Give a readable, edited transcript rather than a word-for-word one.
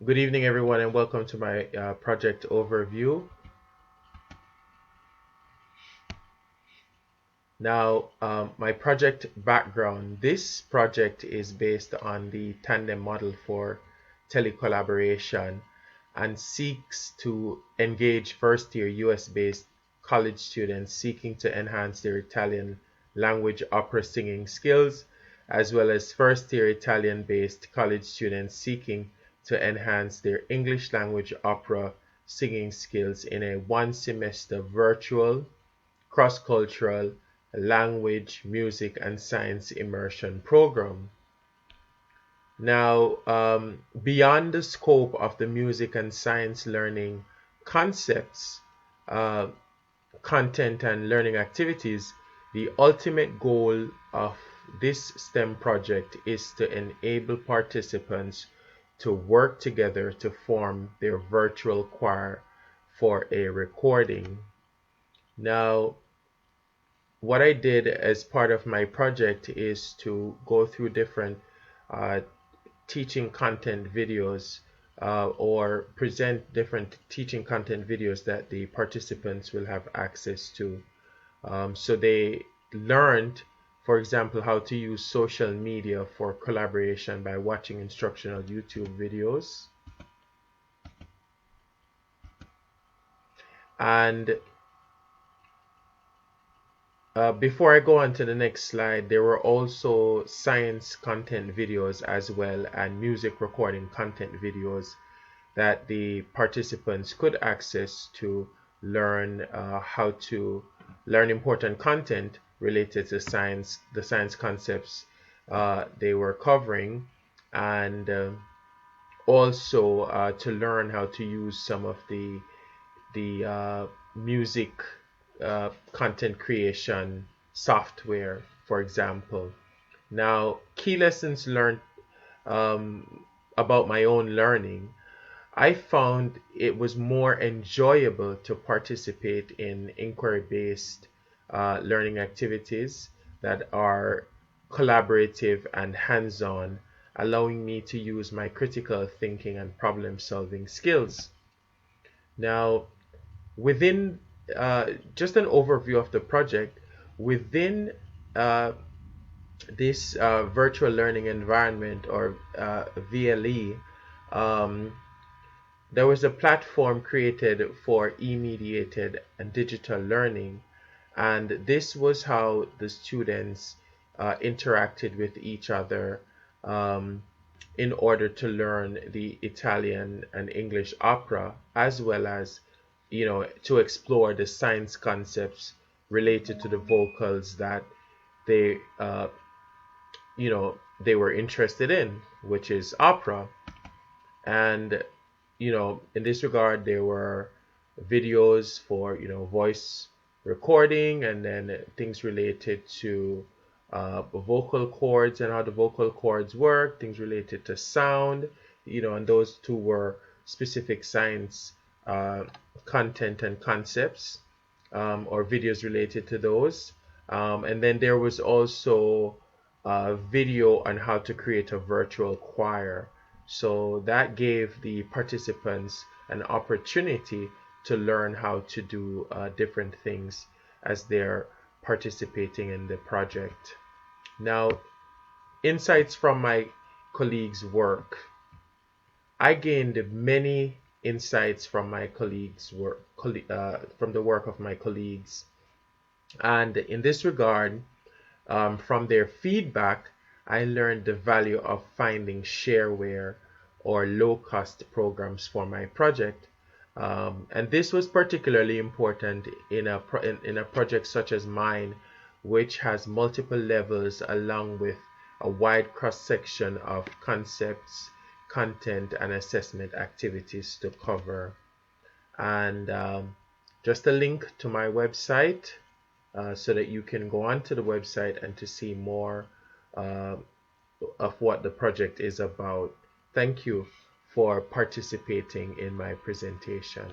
Good evening, everyone, and welcome to my project overview. Now, my project background. This project is based on the tandem model for telecollaboration and seeks to engage first-year US-based college students seeking to enhance their Italian language opera singing skills, as well as first-year Italian-based college students seeking to enhance their English language opera singing skills in a one-semester virtual, cross-cultural, language, music, and science immersion program. Now, beyond the scope of the music and science learning concepts, uh, content, and learning activities, the ultimate goal of this STEM project is to enable participants to work together to form their virtual choir for a recording. Now, what I did as part of my project is to go through different uh, teaching content videos or present different teaching content videos that the participants will have access to. So they learned, for example, how to use social media for collaboration by watching instructional YouTube videos. And before I go on to the next slide, there were also science content videos as well and music recording content videos that the participants could access to learn how to learn important content related to science, the science concepts they were covering, and also to learn how to use some of the music content creation software, for example. Now, key lessons learned about my own learning. I found it was more enjoyable to participate in inquiry-based learning activities that are collaborative and hands-on, allowing me to use my critical thinking and problem-solving skills. Now, within just an overview of the project, within uh, this virtual learning environment or VLE, um, there was a platform created for e-mediated and digital learning, and this was how the students interacted with each other um, in order to learn the Italian and English opera, as well as, to explore the science concepts related to the vocals that they, they were interested in, which is opera. And in this regard, there were videos for voice recording, and then things related to vocal cords and how the vocal cords work, things related to sound, and those two were specific science uh, content and concepts, or videos related to those. And then there was also a video on how to create a virtual choir. So that gave the participants an opportunity to learn how to do different things as they're participating in the project. Now, insights from my colleagues' work. I gained many insights from my colleagues' work, from the work of my colleagues. And in this regard, from their feedback, I learned the value of finding shareware or low-cost programs for my project. And this was particularly important in a project such as mine, which has multiple levels along with a wide cross-section of concepts, content, and assessment activities to cover. And just a link to my website so that you can go onto the website and to see more uh, of what the project is about. Thank you for participating in my presentation.